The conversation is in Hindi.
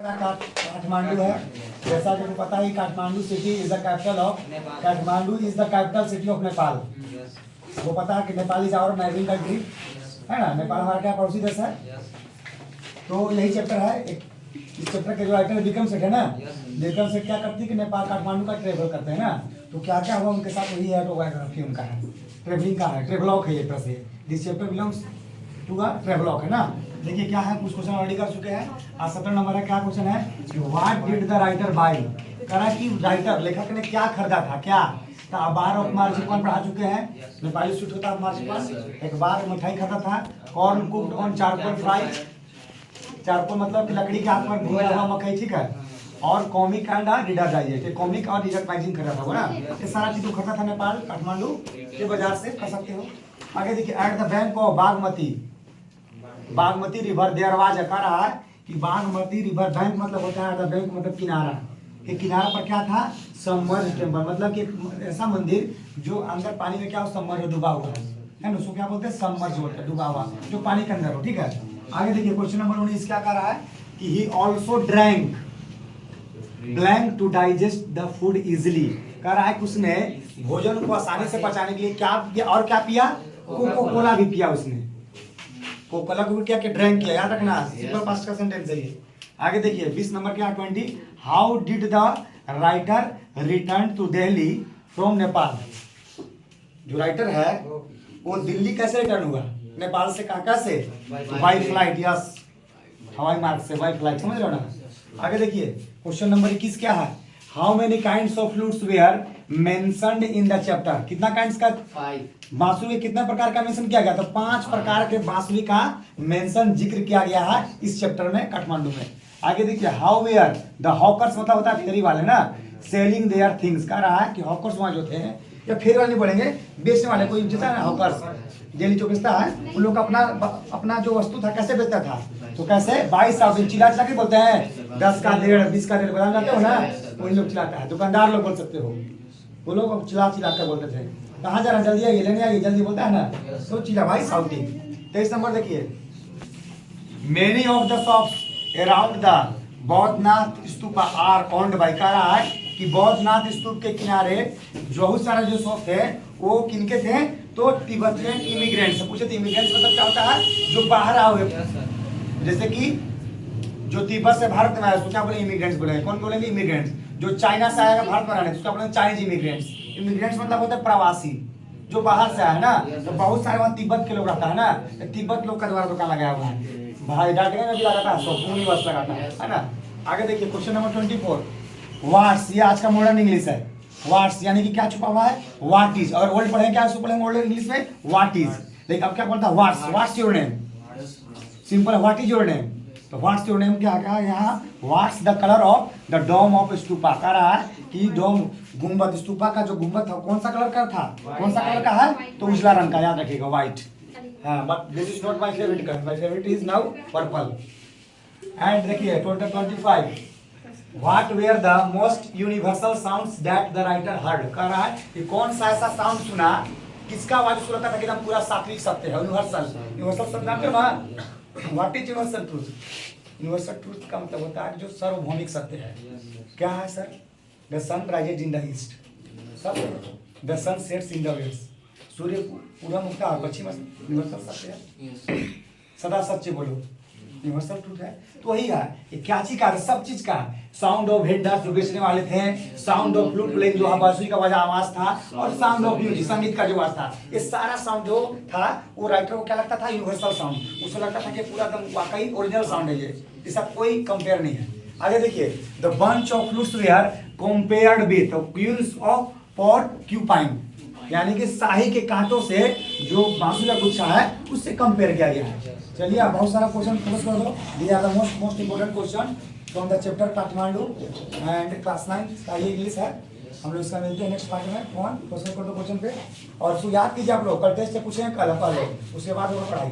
काठमांडू है, जैसा कि पता है Kathmandu city is the capital of Kathmandu is the capital city of Nepal. वो पता है कि Nepal is our neighbouring country, है ना। नेपाल हमारा क्या पड़ोसी देश है। तो यही चैप्टर है। इस चैप्टर के जो राइटर विक्रम सेठ है ना, विक्रम सेठ क्या करती है कि नेपाल काठमांडू का ट्रेवल करते हैं ना, तो क्या क्या हुआ उनके साथ, वही है ऑटोबायोग्राफी उनका है, ट्रेवलिंग का है, ट्रेवलॉग है ये तरह से। This chapter belongs to a travelogue, है ना। देखिए क्या है, कुछ क्वेश्चन ऑलरेडी कर चुके हैं। आज 17 नंबर है। क्या क्वेश्चन है, what did the writer bye, करा कि राइटर लेखक ने क्या खरीदा था, क्या था। बार ऑफ मार्जिपान पढ़ा चुके हैं, नेपाली स्वीट होता है मार्जिपान। एक बार मिठाई खाता था, corn cooked on charcoal fry, charcoal मतलब कि लकड़ी के हाथ पर भुना हुआ मकई, ठीक है। और comic and reader digest, comic और रीडर मैगजीन खरीदा था वो ना। ये सारा चीज खरीदा था नेपाल काठमांडू के बाजार से, कर सकते हो। आगे देखिए, at the bank of Bagmati, Bagmati river there was, कह रहा है कि बागमती रिवर, बैंक मतलब होता है बैंक मतलब किनारा, के किनारा पर क्या था, सबमर्ज टेम्पल, मतलब कि ऐसा मंदिर जो अंदर पानी में क्या हो, सबमर्ज डूबा हुआ है ना। उसको क्या बोलते हैं, सबमर्ज बोलते हैं, डूबा हुआ जो पानी के अंदर हो, ठीक है। आगे देखिए क्वेश्चन नंबर 19 क्या कर रहा है कि he also drank blank to digest the food easily, कह रहा है कि उसने भोजन को आसानी से पचाने के लिए क्या और क्या पिया, कोको कोला भी पिया उसने, कोकोला को भी क्या ड्रिंक किया, याद रखना, सिंपल पास्ट का सेंटेंस है ये। आगे देखिए 20 नंबर क्या 20, how did the writer return to Delhi from Nepal. जो राइटर है वो दिल्ली कैसे रिटर्न हुआ, नेपाल से, कहाँ से, बाई फ्लाइट, यस, हवाई मार्ग से, बाई फ्लाइट, समझ रहे हो ना। आगे देखिए क्वेश्चन नंबर 21 क्या है, how many kinds of flutes were mentioned in the chapter, कितना काइंड्स का, बांसुरी कितने प्रकार का मेंशन किया गया, तो 5 प्रकार के बांसुरी का मेंशन जिक्र किया गया है इस चैप्टर में, काठमांडू में। आगे देखिए, हाउ वेयर द हॉकर्स, मतलब होता है फेरी वाले ना, सेलिंग देयर थिंग्स, कह रहा है कि हॉकर्स वहां जो थे, या फेरी वाले नहीं बोलेंगे, बेचने वाले, कोई जैसा है ना हॉकर्स, डेली जो बेचता है, उन लोग अपना जो वस्तु था कैसे बेचता था, तो कैसे 22 चिल्ला चिल्ला के बोलते हैं, 10 का 1.5, 20 का 1.5 बता जाते हो ना, वही लोग चिल्लाता है, दुकानदार लोग बोल सकते हो, वो लोग चिल्ला चिल्ला कर बोलते थे, कहाँ जा रहा, जल्दी आइए, लेने आइए, जल्दी बोलता है ना, तो चिल्ला भाई साउटिंग। 23 नंबर देखिए, many of the shops around the Boudhanath Stupa are owned by, कह रहा है कि बौद्धनाथ स्तूप के किनारे जो बहुत सारे जो शॉप थे वो किनके थे, तो तिब्बतियन इमिग्रेंट्स। पूछे थे इमिग्रेंट्स मतलब क्या होता है, जो बाहर आए हुए, जैसे कि जो तिब्बत से भारत में आए उसको क्या बोले, इमिग्रेंट्स बोले। कौन बोलेंगे, इमिग्रेंट्स। जो चाइना से आएगा भारत में रहने उसको बोलेंगे चाइनीज इमिग्रेंट्स। इमिग्रेंट्स मतलब होता है प्रवासी, जो बाहर से आए ना, तो बहुत सारे वहाँ तिब्बत के लोग रहता है ना, तो तिब्बत लोग का द्वारा दुकान लगाया हुआ है, भाई डाटे में भी लगाता है, पूरी बस लगाता है ना। आगे देखिए क्वेश्चन नंबर 24, वाट्स, ये आज का मॉडर्न इंग्लिश है। वाट्स यानी कि क्या छुपा हुआ है, व्हाट इज, और वर्ड पढ़े क्या पढ़ेंगे ओल्ड इंग्लिश में, व्हाट इज। लेकिन अब क्या बोलता है, what's, what's your name, simple, what is your name, तो व्हाट्स योर नेम क्या कहा यहाँ, what's the colour of the dome of stupa, कह रहा है कि डोम, गुंबद, स्तूपा का जो गुंबद था कौन सा कलर का था, कौन सा कलर का है, तो उजला रंग का, याद रखिएगा, व्हाइट। हाँ, but this is not my favourite colour, my favourite is now purple. And देखिए 25, what were the most universal sounds that the writer heard, कह रहा है कि कौन सा ऐसा साउंड सुना, किसका आवाज सुना था कि एकदम पूरा सात्विक सत्य है, यूनिवर्सल। यूनिवर्सल शब्द जानते हो ना, what is universal truth, universal truth का मतलब होता है जो सार्वभौमिक सत्य है। क्या है sir, the sun rises in the east, सब, the sun sets in the west, सूर्य पूरा मुखता है पश्चिम, यूनिवर्सल सत्य है, सदा सच्चे बोलो, यूनिवर्सल ट्रूथ है। तो वही है, ये क्या चीज का, सब चीज का, साउंड ऑफ हेडर्स जो बेचने वाले थे, साउंड ऑफ फ्लूट प्लेइंग जो बांसुरी का बजा आवाज था, और साउंड ऑफ म्यूजिक संगीत का जो आवाज था, ये सारा साउंड जो था वो राइटर को क्या लगता था, यूनिवर्सल साउंड। उसको लगता था कि पूरा एकदम वाकई ओरिजिनल साउंड है ये, इसका कोई कंपेयर नहीं है। आगे देखिए, the bunch of flutes were compared with queens of porcupine, यानी कि शाही के कांटों से जो बांसुरी का गुच्छा है उससे कंपेयर किया गया है। चलिए आप बहुत सारा क्वेश्चन फोकस कर दो, these are the most important question from the chapter Kathmandu and class 9 का ये इंग्लिश है। हम लोग इसका मिलते हैं नेक्स्ट पार्ट में, फोन क्वेश्चन कर दो क्वेश्चन पे, और याद कीजिए आप लोग, कल टेस्ट से पूछेंगे, कल उसके बाद वो पढ़ाई।